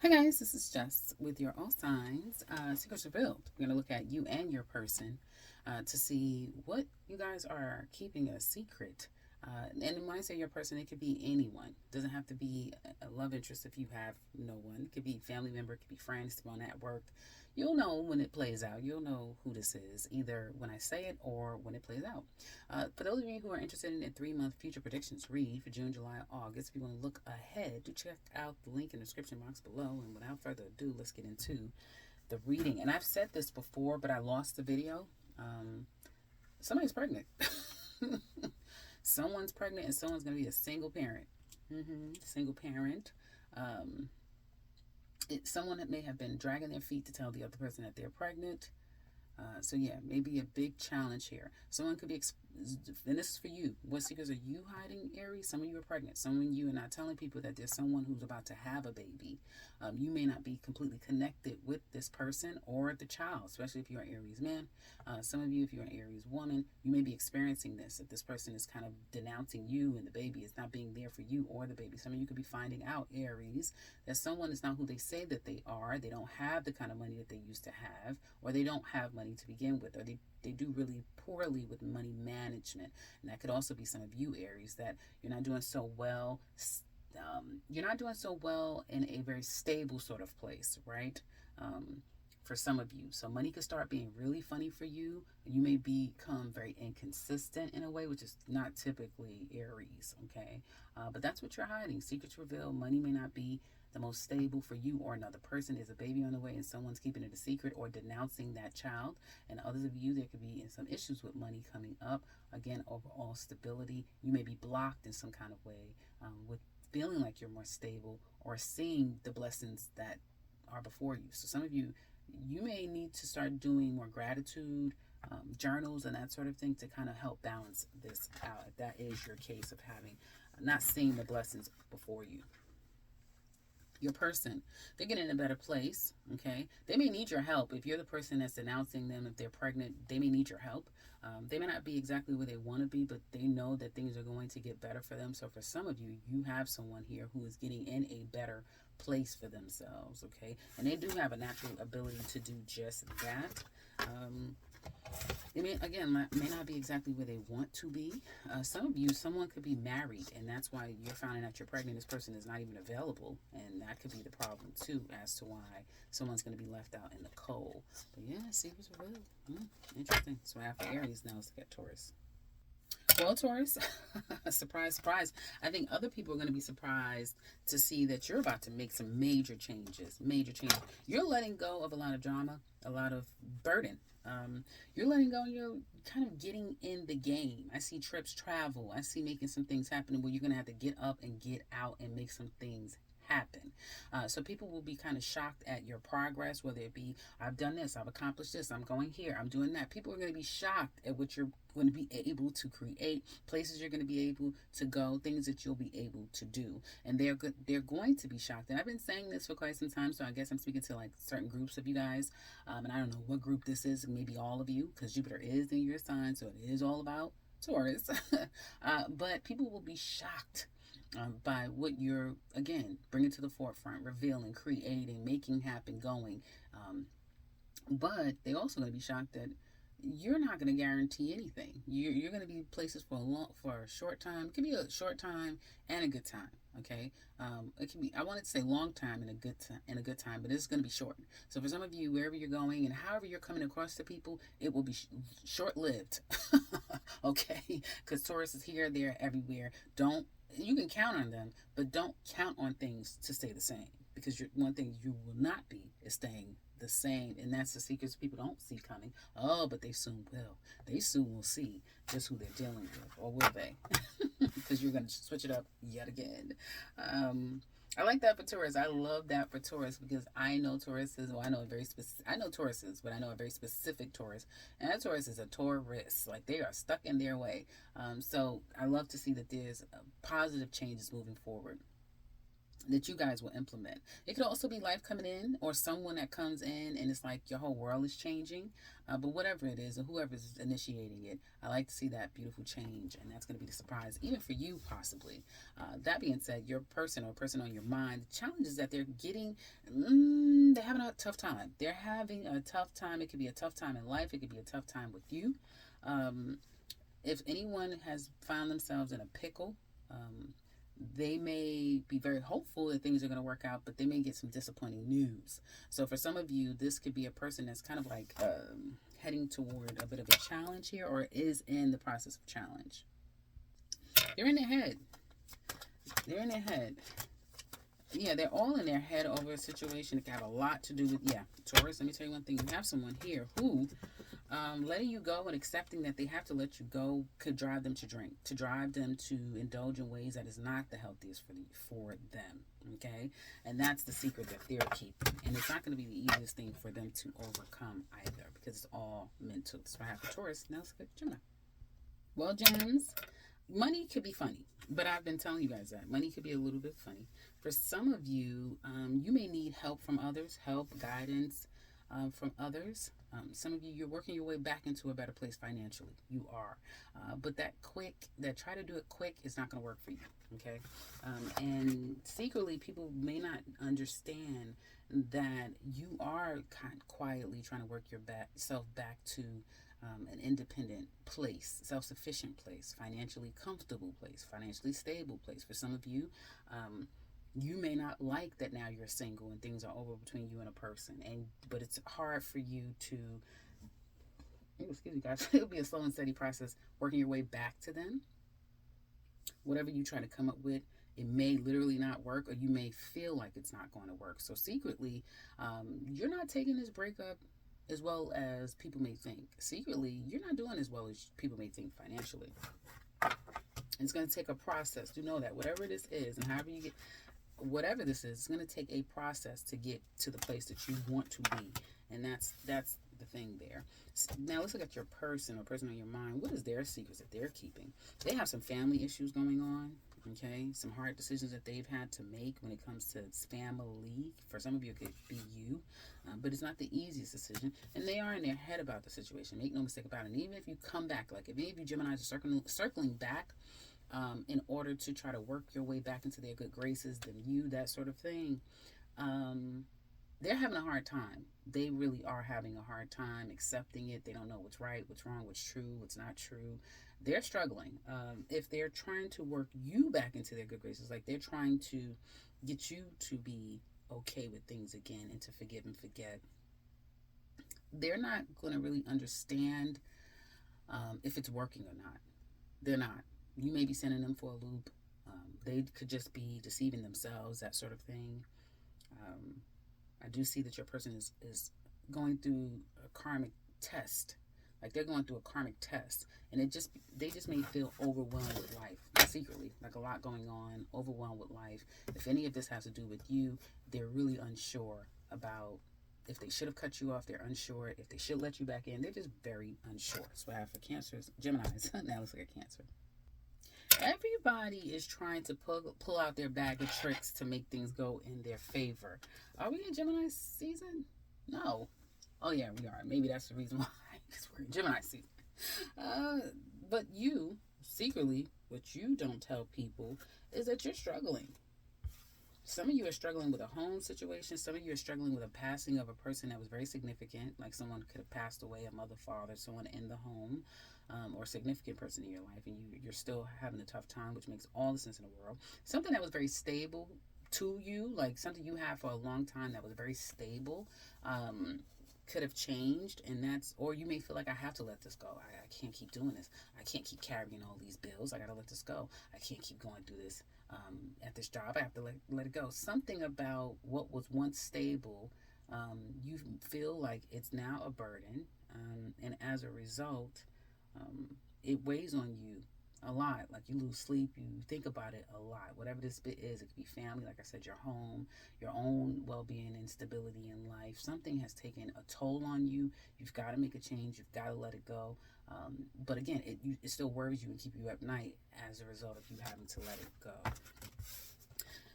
Hi guys, this is Jess with your all signs secrets revealed. We're going to look at you and your person to see what you guys are keeping a secret. And when I say your person, it could be anyone. It doesn't have to be a love interest if you have no one. It could be family member, it could be friends, someone at work. You'll know when it plays out. You'll know who this is, either when I say it or when it plays out. For those of you who are interested in a 3-month future predictions read for June, July, August, if you want to look ahead, do check out the link in the description box below. And without further ado, let's get into the reading. And I've said this before, but I lost the video. Somebody's pregnant. Someone's pregnant and someone's going to be a single parent. Single parent. Um, Someone that may have been dragging their feet to tell the other person that they're pregnant. So yeah, maybe a big challenge here. Someone could be, and this is for you. What secrets are you hiding, Aries? Some of you are pregnant. Some of you are not telling people that there's someone who's about to have a baby. You may not be completely connected with this person or the child, especially if you're an Aries man. Some of you, if you're an Aries woman, you may be experiencing this. If this person is kind of denouncing you and the baby is not being there for you or the baby. Some of you could be finding out, Aries, that someone is not who they say that they are. They don't have the kind of money that they used to have, or they don't have money to begin with, or they do really poorly with money management. And that could also be some of you, Aries, that you're not doing so well. You're not doing so well in a very stable sort of place, right? For some of you. So money could start being really funny for you. You may become very inconsistent in a way, which is not typically Aries, okay? But that's what you're hiding. Secrets reveal. Money may not be the most stable for you or another person. Is a baby on the way and someone's keeping it a secret or denouncing that child. And others of you, there could be some issues with money coming up. Again, overall stability. You may be blocked in some kind of way with feeling like you're more stable or seeing the blessings that are before you. So some of you, you may need to start doing more gratitude journals and that sort of thing to kind of help balance this out. If that is your case of having not seeing the blessings before you. Your person, they're getting in a better place, okay? They may need your help. If you're the person that's announcing them, if they're pregnant, they may need your help. They may not be exactly where they want to be, but they know that things are going to get better for them. So for some of you, you have someone here who is getting in a better place for themselves, okay? And they do have a natural ability to do just that. They may, again, may not be exactly where they want to be. Some of you, someone could be married, and that's why you're finding out you're pregnant. This person is not even available, and that could be the problem, too, as to why someone's going to be left out in the cold. But yeah, secrets are real. Interesting. So after Aries, now let's look at Taurus. Well, Taurus, surprise, surprise. I think other people are going to be surprised to see that you're about to make some major changes. Major changes. You're letting go of a lot of drama, a lot of burden. You're letting go. You're kind of getting in the game. I see trips, travel. I see making some things happen where you're going to have to get up and get out and make some things happen. So people will be kind of shocked at your progress, whether it be, I've done this, I've accomplished this, I'm going here, I'm doing that. People are going to be shocked at what you're going to be able to create, places you're going to be able to go, things that you'll be able to do. And they're going to be shocked. And I've been saying this for quite some time, so I guess I'm speaking to like certain groups of you guys. And I don't know what group this is, maybe all of you, because Jupiter is in your sign, so it is all about Taurus. But people will be shocked by what you're, again, bringing to the forefront, revealing, creating, making happen, going. But they're also going to be shocked that you're not going to guarantee anything. You're going to be places for a short time. It could be a short time and a good time. Okay, it can be. I wanted to say long time and a good time, but it's going to be short. So for some of you, wherever you're going and however you're coming across to people, it will be short lived. Okay, because Taurus is here, there, everywhere. Don't You can count on them, but don't count on things to stay the same, because one thing you will not be is staying the same, and that's the secrets people don't see coming. Oh, but they soon will. They soon will see just who they're dealing with, or will they? Because you're going to switch it up yet again. I like that for Taurus. I love that for Taurus because I know Tauruses. Well, I know a very specific. I know Tauruses, but I know a very specific Taurus, and that Taurus is a Taurus. Like they are stuck in their way. So I love to see that there's positive changes moving forward. that you guys will implement. It could also be life coming in, or someone that comes in and it's like your whole world is changing. But whatever it is, or whoever's initiating it, I like to see that beautiful change, and that's going to be the surprise, even for you, possibly. That being said, your person or person on your mind, the challenge is that they're getting, they're having a tough time. They're having a tough time. It could be a tough time in life. It could be a tough time with you. If anyone has found themselves in a pickle, they may be very hopeful that things are going to work out, but they may get some disappointing news. So for some of you, this could be a person that's kind of like heading toward a bit of a challenge here, or is in the process of challenge. They're in their head. They're in their head. Yeah, they're all in their head over a situation that can have a lot to do with, Taurus, let me tell you one thing. You have someone here who letting you go and accepting that they have to let you go could drive them to drink, to drive them to indulge in ways that is not the healthiest for them. Okay, and that's the secret that they're keeping, and it's not going to be the easiest thing for them to overcome either, because it's all mental. So I have for Taurus. Now let's go to Gemini. Well, Gems, money could be funny, but I've been telling you guys that money could be a little bit funny. For some of you, you may need help from others, guidance from others. Some of you, you're working your way back into a better place financially. You are. But that try to do it quick is not going to work for you. Okay? And secretly, people may not understand that you are kind of quietly trying to work yourself back to an independent place, self-sufficient place, financially comfortable place, financially stable place. For some of you, you may not like that now you're single and things are over between you and a person, but it's hard for you to, excuse me guys, it'll be a slow and steady process working your way back to them. Whatever you try to come up with, it may literally not work, or you may feel like it's not going to work. So secretly, you're not taking this breakup as well as people may think. Secretly, you're not doing as well as people may think financially. It's going to take a process. Do know that whatever this is, and however you get, whatever this is, it's going to take a process to get to the place that you want to be. And that's the thing there. Now let's look at your person or person on your mind. What is their secrets that they're keeping? They have some family issues going on. Okay, some hard decisions that they've had to make when it comes to family. For some of you, it could be you, but it's not the easiest decision. And they are in their head about the situation. Make no mistake about it. And even if you come back, like if any of you Geminis are circling back in order to try to work your way back into their good graces, that sort of thing, they're having a hard time. They really are having a hard time accepting it. They don't know what's right, what's wrong, what's true, what's not true. They're struggling. If they're trying to work you back into their good graces, like they're trying to get you to be okay with things again and to forgive and forget, they're not going to really understand if it's working or not. They're not. You may be sending them for a loop. They could just be deceiving themselves, that sort of thing. I do see that your person is going through a karmic test. Like they're going through a karmic test, and they just may feel overwhelmed with life secretly, like a lot going on, overwhelmed with life. If any of this has to do with you, they're really unsure about if they should have cut you off. They're unsure if they should let you back in. They're just very unsure. So I have for Cancers, Geminis. Now let's look at Cancer. Everybody is trying to pull out their bag of tricks to make things go in their favor. Are we in Gemini season? No. Oh yeah, we are. Maybe that's the reason why, because we're in Gemini season. But you, secretly, what you don't tell people is that you're struggling. Some of you are struggling with a home situation. Some of you are struggling with a passing of a person that was very significant, like someone could have passed away, a mother, father, someone in the home, or a significant person in your life, and you're still having a tough time, which makes all the sense in the world. Something that was very stable to you, like something you had for a long time that was very stable, could have changed, and or you may feel like, I have to let this go. I can't keep doing this. I can't keep carrying all these bills. I gotta let this go. I can't keep going through this at this job. I have to let it go. Something about what was once stable, you feel like it's now a burden, and as a result, it weighs on you a lot. Like you lose sleep, you think about it a lot. Whatever this bit is, it could be family, like I said, your home, your own well-being and stability in life. Something has taken a toll on you. You've got to make a change. You've got to let it go. But again, it still worries you and keep you up night as a result of you having to let it go.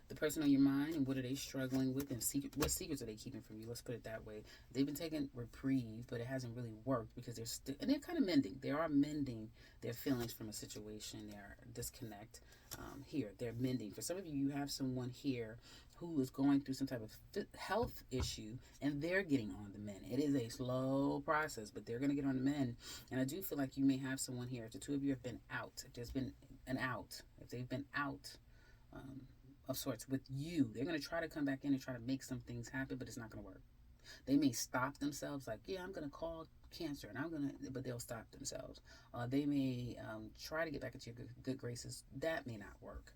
the person on your mind, and what are they struggling with, and what secrets are they keeping from you? Let's put it that way. They've been taking reprieve, but it hasn't really worked because they're still, and they're kind of mending. They are mending their feelings from a situation. They're disconnect here. They're mending. For some of you, you have someone here who is going through some type of health issue, and they're getting on the mend. It is a slow process, but they're going to get on the mend. And I do feel like you may have someone here. If the two of you have been out, if there's been an out, if they've been out of sorts with you, they're going to try to come back in and try to make some things happen, but it's not going to work. They may stop themselves, like, yeah, I'm going to call Cancer, and but they'll stop themselves. They may try to get back into your good graces. That may not work.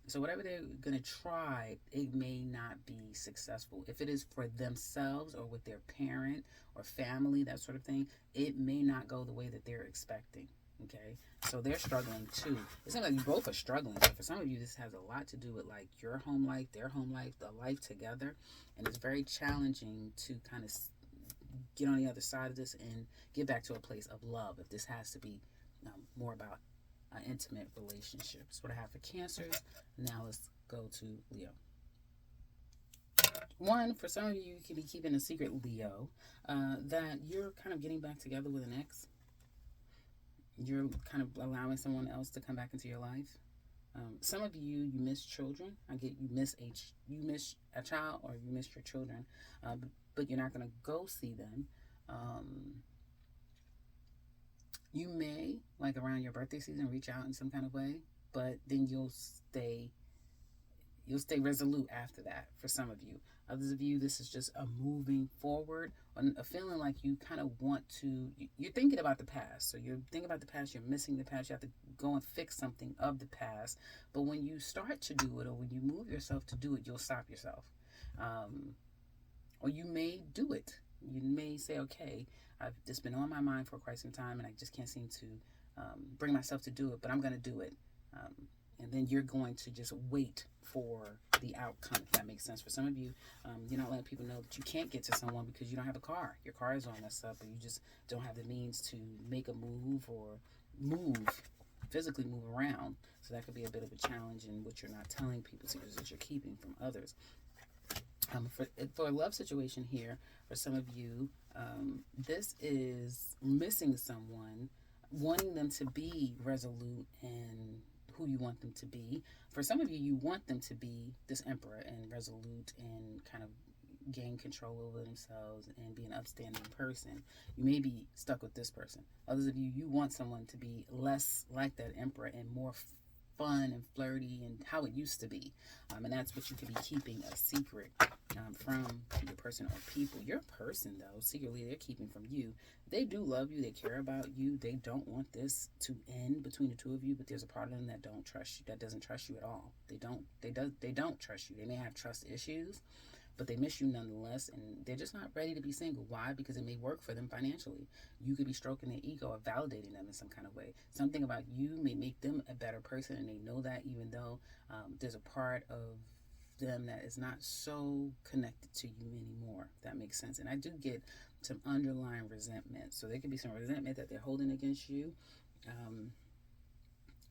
So whatever they're going to try, it may not be successful. If it is for themselves or with their parent or family, that sort of thing, it may not go the way that they're expecting. Okay, so they're struggling too. It seems like you both are struggling. So for some of you, this has a lot to do with like your home life, their home life, the life together. And it's very challenging to kind of get on the other side of this and get back to a place of love. If this has to be more about an intimate relationship. That's what I have for Cancers. Now let's go to Leo. One, for some of you, you can be keeping a secret, Leo, that you're kind of getting back together with an ex. You're kind of allowing someone else to come back into your life. Some of you miss children. I get you miss a child, or you miss your children, but you're not going to go see them. You may, like around your birthday season, reach out in some kind of way, but then you'll stay resolute after that. For some of you, others of you, this is just a moving forward, a feeling like you kind of want to. You're thinking about the past, so you're thinking about the past. You're missing the past. You have to go and fix something of the past. But when you start to do it, or when you move yourself to do it, you'll stop yourself, or you may do it. You may say, okay, I've just been on my mind for quite some time, and I just can't seem to bring myself to do it, but I'm going to do it. And then you're going to just wait for the outcome, if that makes sense. For some of you, you're not letting people know that you can't get to someone because you don't have a car. Your car is all messed up, or you just don't have the means to make a move or physically move around. So that could be a bit of a challenge in what you're not telling people, secrets that you're keeping from others. For a love situation here, for some of you, this is missing someone, wanting them to be resolute and who you want them to be. For some of you, you want them to be this emperor and resolute and kind of gain control over themselves and be an upstanding person. You may be stuck with this person. Others of you, you want someone to be less like that emperor and more fun and flirty and how it used to be. And that's what you could be keeping a secret from your person or people. Your person, though, secretly they're keeping from you. They do love you. They care about you. They don't want this to end between the two of you, but there's a part of them that don't trust you, that doesn't trust you at all. They don't trust you. They may have trust issues, but they miss you nonetheless, and they're just not ready to be single. Why? Because it may work for them financially. You could be stroking their ego or validating them in some kind of way. Something about you may make them a better person, and they know that, even though there's a part of them that is not so connected to you anymore. If that makes sense. And I do get some underlying resentment. So there could be some resentment that they're holding against you.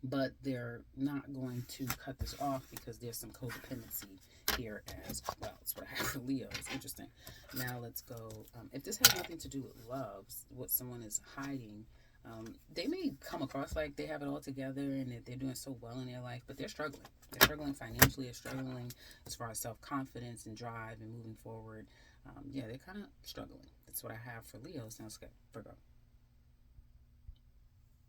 But they're not going to cut this off because there's some codependency here as well. That's what I have for Leo. It's interesting. Now let's go. If this has nothing to do with love, what someone is hiding, they may come across like they have it all together and that they're doing so well in their life, but they're struggling. They're struggling financially. They're struggling as far as self-confidence and drive and moving forward. Yeah, they're kind of struggling. That's what I have for Leos. Now let's go Virgo.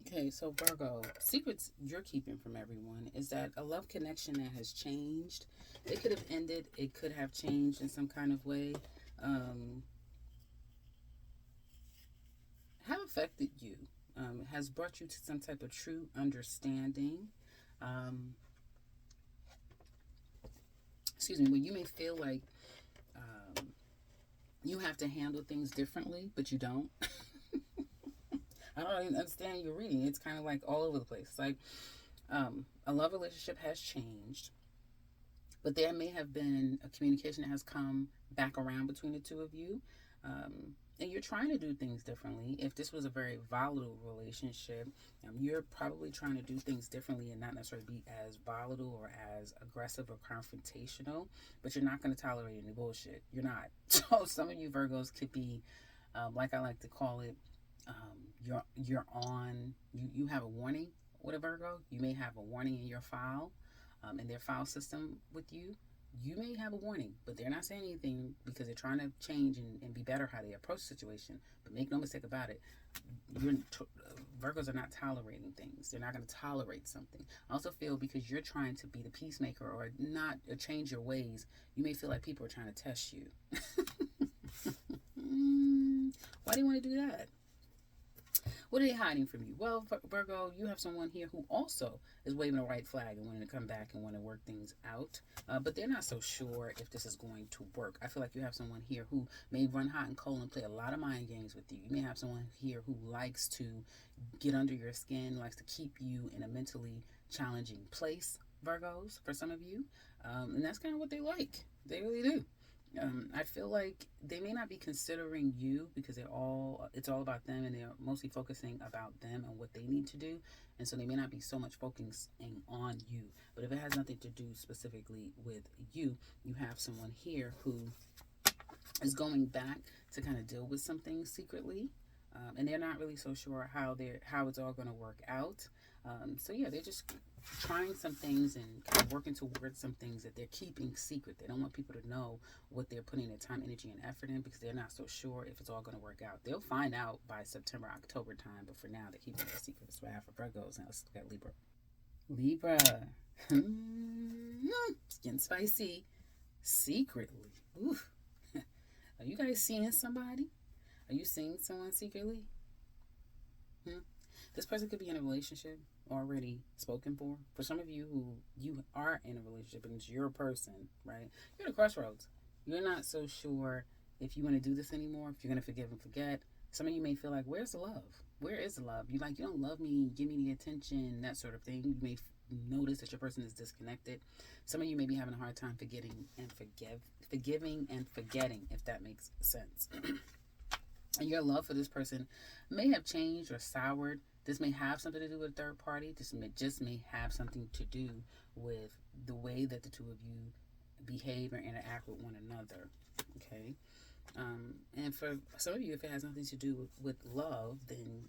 Okay, so Virgo, secrets you're keeping from everyone is that a love connection that has changed. It could have ended. It could have changed in some kind of way. Have affected you. Has brought you to some type of true understanding. Excuse me, when you may feel like you have to handle things differently, but you don't. I don't even understand your reading. It's kind of like all over the place. It's like a love relationship has changed, but there may have been a communication that has come back around between the two of you. and you're trying to do things differently. If this was a very volatile relationship, you're probably trying to do things differently and not necessarily be as volatile or as aggressive or confrontational, but you're not going to tolerate any bullshit. You're not. So some of you Virgos could be, like I like to call it, you have a warning with a Virgo. You may have a warning in your file, in their file system with you. You may have a warning, but they're not saying anything because they're trying to change and be better how they approach the situation. But make no mistake about it, Virgos are not tolerating things. They're not going to tolerate something. I also feel because you're trying to be the peacemaker or change your ways, you may feel like people are trying to test you. Why do you want to do that? What are they hiding from you? Well, Virgo, you have someone here who also is waving a white flag and wanting to come back and want to work things out. But they're not so sure if this is going to work. I feel like you have someone here who may run hot and cold and play a lot of mind games with you. You may have someone here who likes to get under your skin, likes to keep you in a mentally challenging place, Virgos, for some of you. And that's kind of what they like. They really do. I feel like they may not be considering you because it's all about them, and they're mostly focusing about them and what they need to do, and so they may not be so much focusing on you. But if it has nothing to do specifically with you, you have someone here who is going back to kind of deal with some things secretly, and they're not really so sure how it's all going to work out. So yeah, they're just trying some things and kind of working towards some things that they're keeping secret. They don't want people to know what they're putting their time, energy, and effort in because they're not so sure if it's all going to work out. They'll find out by September, October time, but for now, they're keeping it secret. That's what I have for Virgos. Now let's look at Libra. Libra. It's getting spicy. Secretly. Oof. Are you guys seeing somebody? Are you seeing someone secretly? This person could be in a relationship already spoken for. For some of you who you are in a relationship and it's your person, right? You're at a crossroads. You're not so sure if you want to do this anymore, if you're going to forgive and forget. Some of you may feel like, where's the love? Where is the love? You don't love me, give me the attention, that sort of thing. You may notice that your person is disconnected. Some of you may be having a hard time forgiving and forgetting, if that makes sense. And your love for this person may have changed or soured. This may have something to do with a third party. This just may have something to do with the way that the two of you behave or interact with one another. Okay? And for some of you, if it has nothing to do with love, then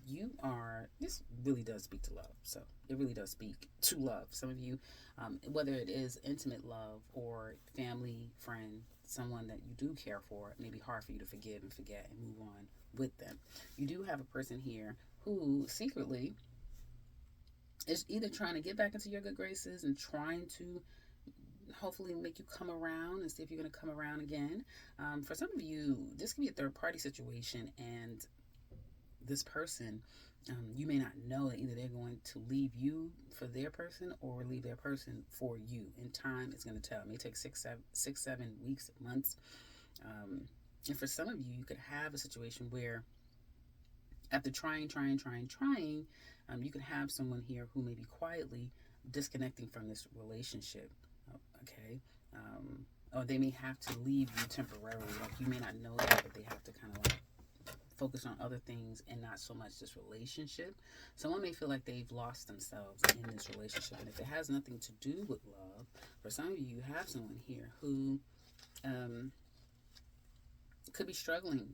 this really does speak to love. So it really does speak to love. Some of you, whether it is intimate love or family, friend, someone that you do care for, it may be hard for you to forgive and forget and move on with them. You do have a person here who secretly is either trying to get back into your good graces and trying to hopefully make you come around and see if you're going to come around again. For some of you, this can be a third party situation, and this person, you may not know that either they're going to leave you for their person or leave their person for you. In time, it's going to tell. It may take 6, 7 weeks, months. And for some of you, you could have a situation where after trying, you could have someone here who may be quietly disconnecting from this relationship. Okay. Or they may have to leave you temporarily. Like, you may not know that, but they have to kind of like focus on other things and not so much this relationship. Someone may feel like they've lost themselves in this relationship. And if it has nothing to do with love, for some of you, you have someone here who could be struggling.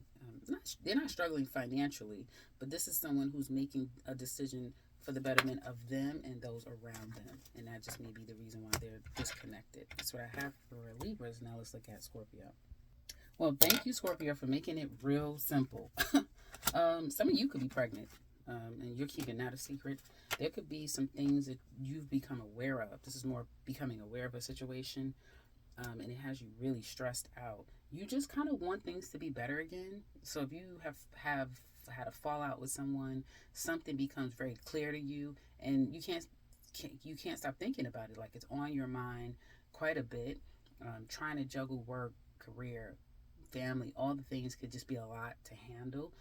They're not struggling financially, but this is someone who's making a decision for the betterment of them and those around them. And that just may be the reason why they're disconnected. That's what I have for Libras. Now let's look at Scorpio. Well, thank you, Scorpio, for making it real simple. Some of you could be pregnant, and you're keeping that a secret. There could be some things that you've become aware of. This is more becoming aware of a situation, and it has you really stressed out. You just kind of want things to be better again. So if you have had a fallout with someone, something becomes very clear to you, and you can't stop thinking about it. Like, it's on your mind quite a bit. Trying to juggle work, career, family, all the things could just be a lot to handle.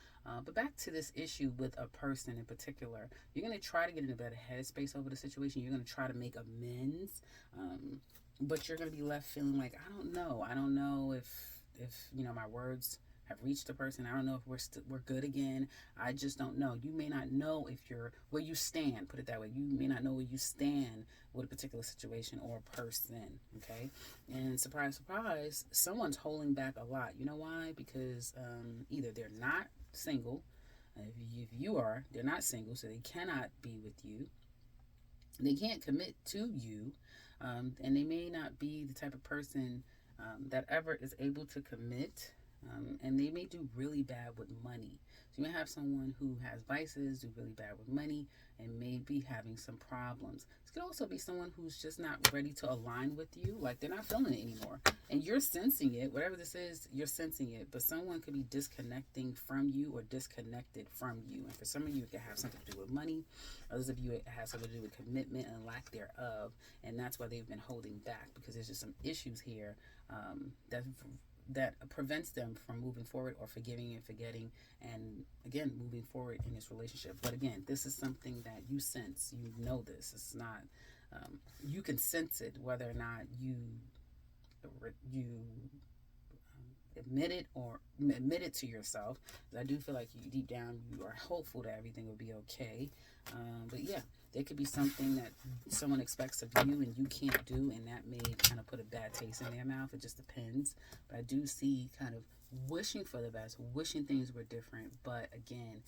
But back to this issue with a person in particular, you're going to try to get in a better headspace over the situation. You're going to try to make amends, but you're going to be left feeling like, I don't know if my words have reached a person. I don't know if we're good again. I just don't know. You may not know if you're where you stand. Put it that way. You may not know where you stand with a particular situation or person. Okay, and surprise, surprise, someone's holding back a lot. You know why? Because either they're not single. If you are, they're not single, so they cannot be with you. They can't commit to you, and they may not be the type of person that ever is able to commit, and they may do really bad with money. So you may have someone who has vices, do really bad with money, and may be having some problems. This could also be someone who's just not ready to align with you, like they're not feeling it anymore. And you're sensing it, whatever this is, you're sensing it, but someone could be disconnecting from you or disconnected from you. And for some of you, it could have something to do with money. Others of you, it has something to do with commitment and lack thereof. And that's why they've been holding back, because there's just some issues here that prevents them from moving forward or forgiving and forgetting, and again moving forward in this relationship. But again, this is something that you sense. You know this. It's not. You can sense it, whether or not you admit it to yourself. I do feel like you deep down you are hopeful that everything will be okay. But yeah, there could be something that someone expects of you and you can't do, and that may kind of put a bad taste in their mouth. It just depends. But I do see kind of wishing for the best, wishing things were different. But again,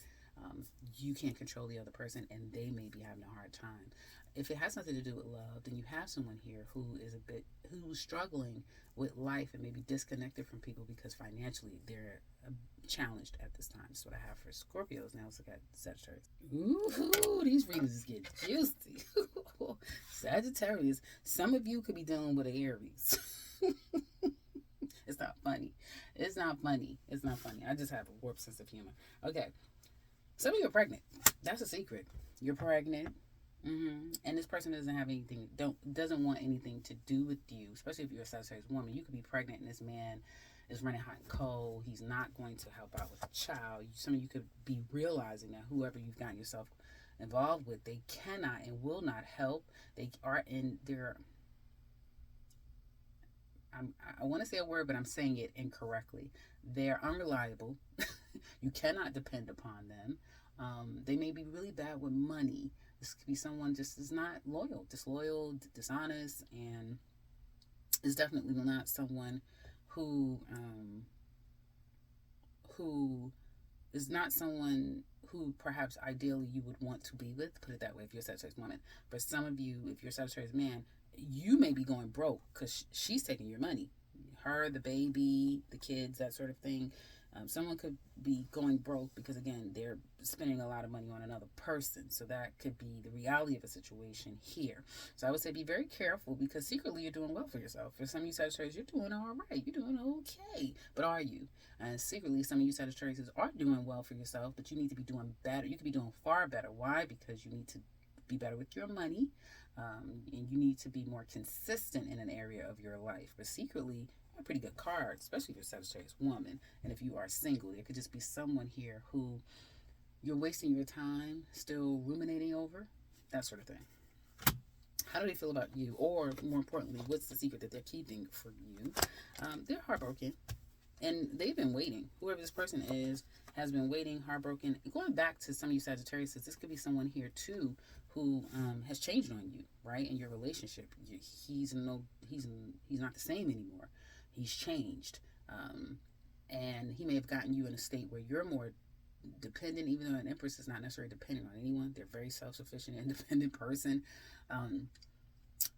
you can't control the other person, and they may be having a hard time. If it has something to do with love, then you have someone here who's struggling with life and maybe disconnected from people because financially they're challenged at this time. That's what I have for Scorpios. Now let's look at Sagittarius. Ooh, these readings get juicy. Sagittarius. Some of you could be dealing with an Aries. It's not funny. It's not funny. It's not funny. I just have a warped sense of humor. Okay. Some of you are pregnant. That's a secret. You're pregnant. And this person doesn't want anything to do with you, especially if you're a Sagittarius woman. You could be pregnant and this man is running hot and cold. He's not going to help out with the child. Some of you could be realizing that whoever you've gotten yourself involved with, they cannot and will not help. They are in their, I want to say a word, but I'm saying it incorrectly. They're unreliable. You cannot depend upon them. They may be really bad with money. This could be someone just is not loyal, disloyal, dishonest, and is definitely not someone who is not someone who perhaps ideally you would want to be with. Put it that way, if you're a Sagittarius woman. For some of you, if you're a Sagittarius man, you may be going broke because she's taking your money. Her, the baby, the kids, that sort of thing. Someone could be going broke because, again, they're spending a lot of money on another person. So that could be the reality of a situation here. So I would say be very careful, because secretly you're doing well for yourself. For some of you Sagittarius, you're doing all right. You're doing okay. But are you? And secretly, some of you Sagittarius are doing well for yourself, but you need to be doing better. You could be doing far better. Why? Because you need to be better with your money. And you need to be more consistent in an area of your life. But secretly, a pretty good card, especially if you're a Sagittarius woman. And if you are single, there could just be someone here who you're wasting your time still ruminating over, that sort of thing. How do they feel about you? Or more importantly, what's the secret that they're keeping from you? They're heartbroken, and they've been waiting. Whoever this person is has been waiting, heartbroken. Going back to some of you Sagittarius, this could be someone here too who has changed on you, right? In your relationship, he's not the same anymore. He's changed, and he may have gotten you in a state where you're more dependent, even though an Empress is not necessarily dependent on anyone. They're a very self-sufficient, independent person.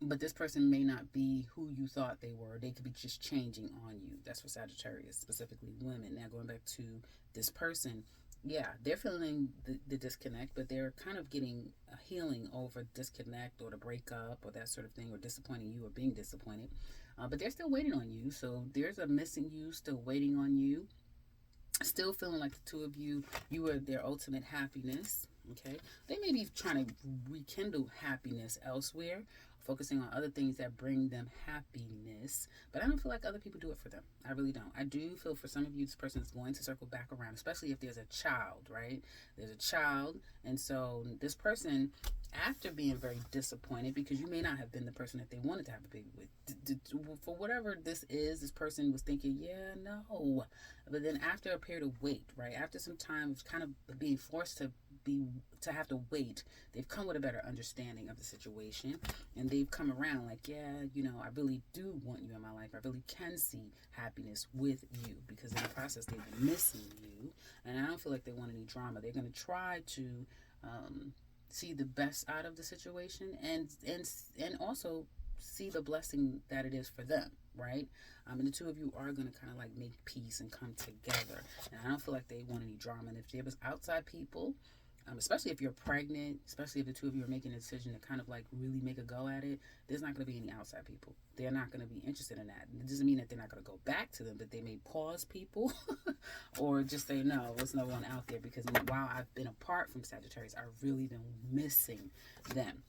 But this person may not be who you thought they were. They could be just changing on you. That's for Sagittarius, specifically women. Now, going back to this person, yeah, they're feeling the disconnect, but they're kind of getting a healing over disconnect or the breakup or that sort of thing, or disappointing you or being disappointed. But they're still waiting on you. So there's a missing you, still waiting on you. Still feeling like the two of you are their ultimate happiness. Okay, they may be trying to rekindle happiness elsewhere, focusing on other things that bring them happiness. But I don't feel like other people do it for them. I really don't. I do feel for some of you, this person is going to circle back around, especially if there's a child, right? There's a child, and so this person after being very disappointed, because you may not have been the person that they wanted to have a baby with. For whatever this is, this person was thinking, yeah, no. But then after a period of wait, right? After some time of kind of being forced to have to wait, they've come with a better understanding of the situation, and they've come around like, yeah, I really do want you in my life. I really can see happiness with you, because in the process they've been missing you, and I don't feel like they want any drama. They're going to try to see the best out of the situation, and also see the blessing that it is for them, right? And the two of you are going to kind of like make peace and come together, and I don't feel like they want any drama. And if there was outside people, especially if you're pregnant, especially if the two of you are making a decision to kind of like really make a go at it, there's not going to be any outside people. They're not going to be interested in that. It doesn't mean that they're not going to go back to them, but they may pause people or just say, no, there's no one out there, because while I've been apart from Sagittarius, I've really been missing them.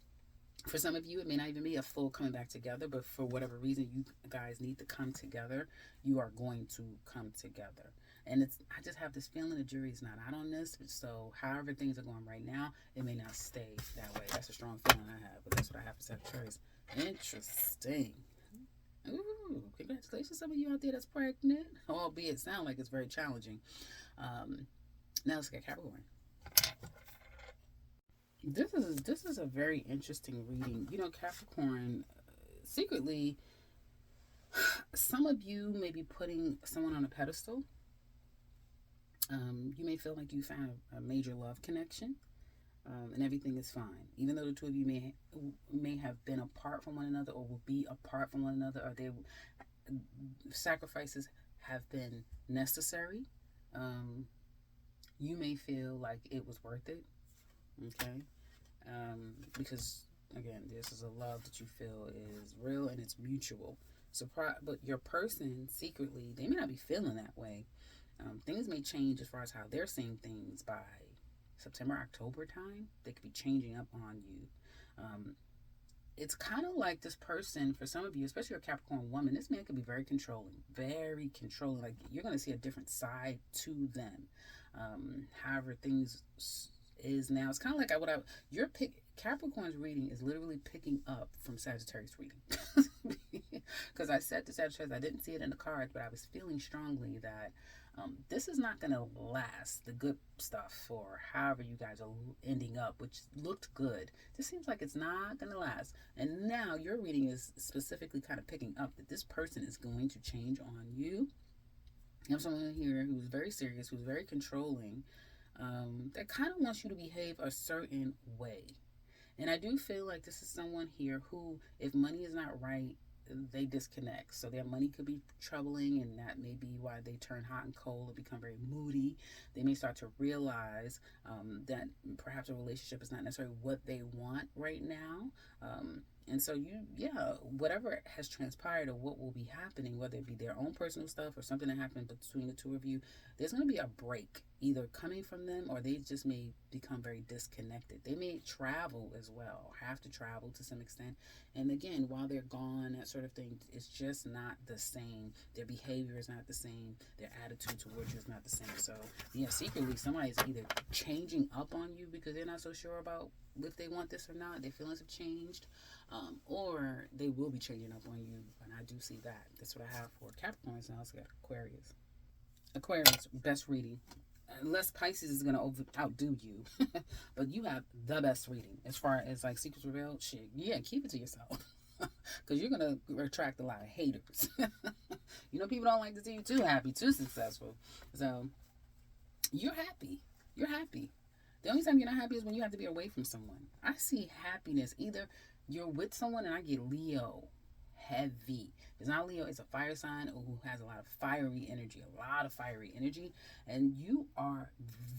For some of you, it may not even be a full coming back together, but for whatever reason you guys need to come together, you are going to come together. And I just have this feeling the jury's not out on this. So however things are going right now, it may not stay that way. That's a strong feeling I have, but that's what I have for Sagittarius. Interesting. Ooh, congratulations, some of you out there that's pregnant, albeit it sounds like it's very challenging. Now let's get Capricorn. This is a very interesting reading. Capricorn, secretly, some of you may be putting someone on a pedestal. You may feel like you found a major love connection, and everything is fine. Even though the two of you may have been apart from one another, or will be apart from one another, or sacrifices have been necessary. You may feel like it was worth it. Okay, because again, this is a love that you feel is real and it's mutual. But your person secretly, they may not be feeling that way. Things may change as far as how they're seeing things by September, October time. They could be changing up on you. It's kind of like this person, for some of you, especially a Capricorn woman, this man could be very controlling. Like you're going to see a different side to them. However things is now, it's kind of like Capricorn's reading is literally picking up from Sagittarius reading. Because I said to Sagittarius, I didn't see it in the cards, but I was feeling strongly that this is not going to last, the good stuff, or however you guys are ending up, which looked good. This seems like it's not going to last. And now your reading is specifically kind of picking up that this person is going to change on you. You have someone here who's very serious, who's very controlling, that kind of wants you to behave a certain way. And I do feel like this is someone here who, if money is not right, they disconnect. So their money could be troubling, and that may be why they turn hot and cold or become very moody. They may start to realize that perhaps a relationship is not necessarily what they want right now. And so whatever has transpired or what will be happening, whether it be their own personal stuff or something that happened between the two of you, there's going to be a break either coming from them, or they just may become very disconnected. They may travel as well, have to travel to some extent. And again, while they're gone, that sort of thing, it's just not the same. Their behavior is not the same. Their attitude towards you is not the same. So, secretly, somebody's either changing up on you because they're not so sure about if they want this or not. Their feelings have changed. Or they will be changing up on you. And I do see that. That's what I have for Capricorn. Now let's get Aquarius. Aquarius, best reading. Unless Pisces is going to outdo you. But you have the best reading. As far as like secrets revealed, shit, keep it to yourself. Because you're going to attract a lot of haters. People don't like to see you too happy, too successful. So, you're happy. You're happy. The only time you're not happy is when you have to be away from someone. I see happiness. Either you're with someone, and I get Leo. Heavy. It's not Leo, it's a fire sign who has a lot of fiery energy, and you are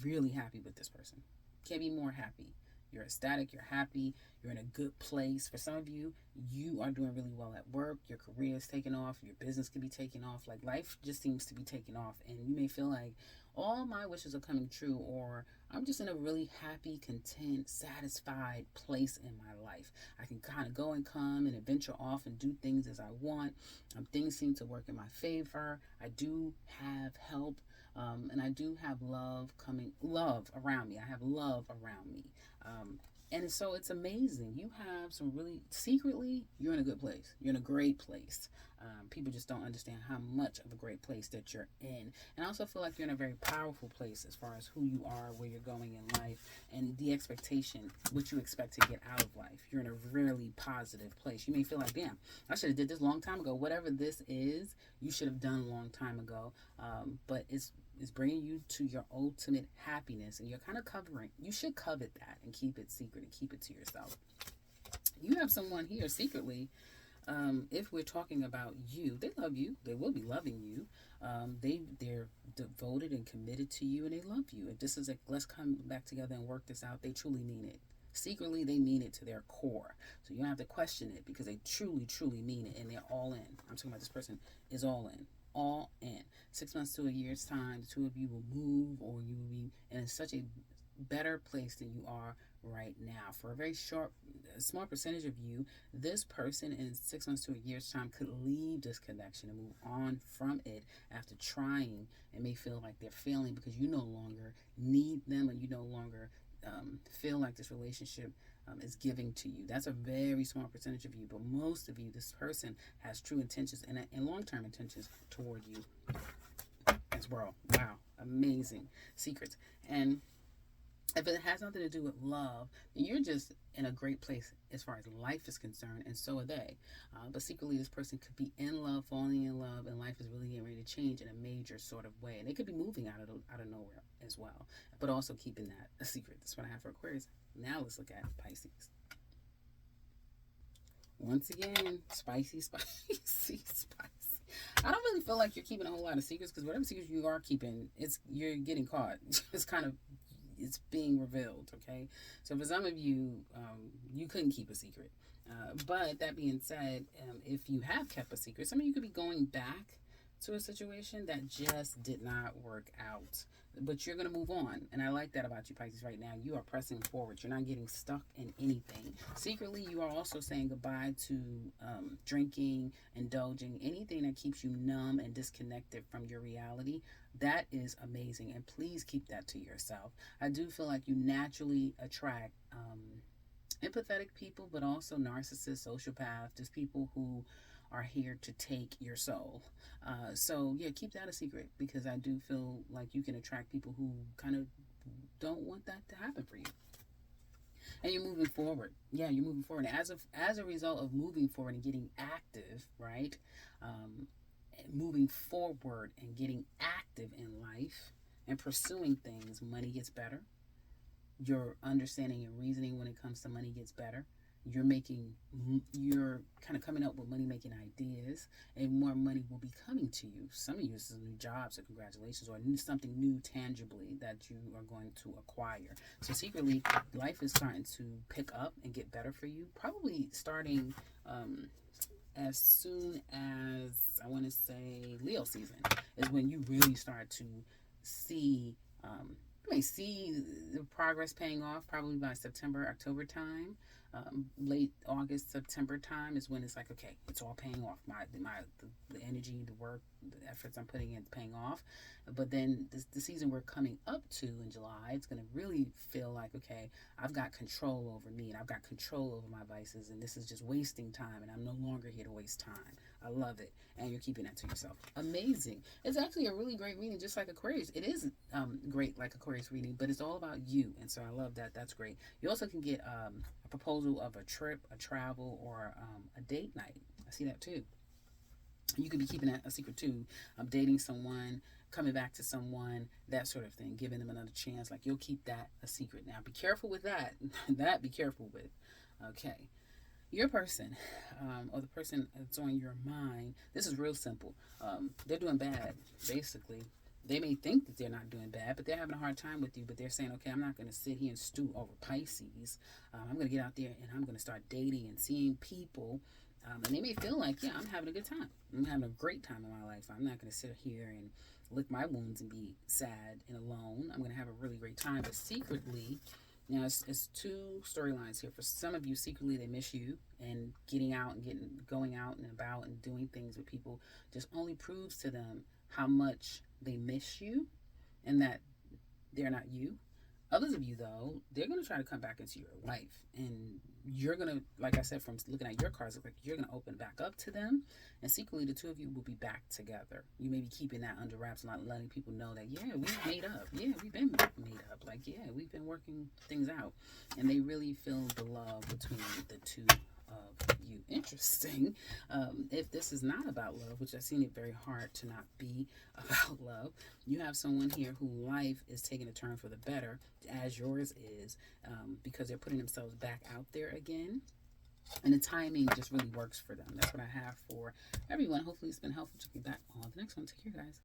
really happy with this person. Can't be more happy. You're ecstatic, you're happy, you're in a good place. For some of you, you are doing really well at work, your career is taking off, your business could be taking off, like life just seems to be taking off, and you may feel like all my wishes are coming true, or I'm just in a really happy, content, satisfied place in my life. I can kind of go and come and venture off and do things as I want. Things seem to work in my favor. I do have help, and I do have love around me. I have love around me. And so it's amazing. You have some really, secretly, you're in a good place. You're in a great place. People just don't understand how much of a great place that you're in. And I also feel like you're in a very powerful place as far as who you are, where you're going in life, and the expectation, what you expect to get out of life. You're in a really positive place. You may feel like, damn, I should have did this a long time ago. Whatever this is, you should have done a long time ago. But it's bringing you to your ultimate happiness, and you're kind of covering. You should covet that and keep it secret and keep it to yourself. You have someone here secretly. If we're talking about you, they love you. They will be loving you. They're devoted and committed to you, and they love you. If this is like, let's come back together and work this out, they truly mean it. Secretly, they mean it to their core. So you don't have to question it, because they truly, truly mean it, and they're all in. I'm talking about this person is all in. All in. 6 months to a year's time, the two of you will move, or you will be in such a better place than you are right now. For a very small percentage of you, this person in 6 months to a year's time could leave this connection and move on from it after trying. It may feel like they're failing because you no longer need them, and you no longer feel like this relationship is giving to you. That's a very small percentage of you, but most of you, this person has true intentions and long-term intentions toward you as well. Wow, amazing secrets. And if it has nothing to do with love, then you're just in a great place as far as life is concerned, and so are they. But secretly, this person could be in love, falling in love, and life is really getting ready to change in a major sort of way. And they could be moving out of nowhere as well, but also keeping that a secret. That's what I have for Aquarius. Now let's look at Pisces. Once again, spicy. I don't really feel like you're keeping a whole lot of secrets, because whatever secrets you are keeping, you're getting caught. It's being revealed, okay? So for some of you, you couldn't keep a secret. But that being said, if you have kept a secret, some of you could be going back to a situation that just did not work out. But you're going to move on. And I like that about you, Pisces, right now. You are pressing forward. You're not getting stuck in anything. Secretly, you are also saying goodbye to drinking, indulging, anything that keeps you numb and disconnected from your reality. That is amazing. And please keep that to yourself. I do feel like you naturally attract empathetic people, but also narcissists, sociopaths, just people who are here to take your soul. So yeah, keep that a secret, because I do feel like you can attract people who kind of don't want that to happen for you. And you're moving forward. Yeah, you're moving forward. And as a result of moving forward and getting active, right? Moving forward and getting active in life and pursuing things, money gets better. Your understanding and reasoning when it comes to money gets better. You're kind of coming up with money-making ideas, and more money will be coming to you. Some of you, this is new jobs, so congratulations, or something new tangibly that you are going to acquire. So secretly, life is starting to pick up and get better for you, probably starting as soon as, I want to say, Leo season is when you really start to see, you may see the progress paying off, probably by September, October time. Late August, September time is when it's like, okay, it's all paying off. The energy, the work, the efforts I'm putting in paying off. But then the season we're coming up to in July, it's going to really feel like, okay, I've got control over me, and I've got control over my vices, and this is just wasting time, and I'm no longer here to waste time. I love it. And you're keeping that to yourself. Amazing. It's actually a really great reading, just like Aquarius. It is great like Aquarius reading, but it's all about you. And so I love that. That's great. You also can get a proposal of a trip, a travel, or a date night. I see that too. You could be keeping that a secret too. Dating someone, coming back to someone, that sort of thing, giving them another chance. Like, you'll keep that a secret. Now, be careful with that. Be careful with. Okay. Your person, or the person that's on your mind, this is real simple. They're doing bad, basically. They may think that they're not doing bad, but they're having a hard time with you. But they're saying, okay, I'm not going to sit here and stew over Pisces. I'm going to get out there and I'm going to start dating and seeing people. And they may feel like, yeah, I'm having a good time. I'm having a great time in my life. I'm not going to sit here and lick my wounds and be sad and alone. I'm going to have a really great time. But secretly, now, it's two storylines here. For some of you, secretly, they miss you, and getting out and going out and about and doing things with people just only proves to them how much they miss you and that they're not you. Others of you, though, they're going to try to come back into your life. And you're going to, like I said, from looking at your cards, look like you're going to open back up to them. And secretly, the two of you will be back together. You may be keeping that under wraps, not letting people know that, yeah, we've made up. Yeah, we've been made up. Like, yeah, we've been working things out. And they really feel the love between the two of you. Interesting. If this is not about love, which I've seen it very hard to not be about love, you have someone here who life is taking a turn for the better, as yours is, because they're putting themselves back out there again. And the timing just really works for them. That's what I have for everyone. Hopefully it's been helpful. Check me back on the next one. Take care, guys.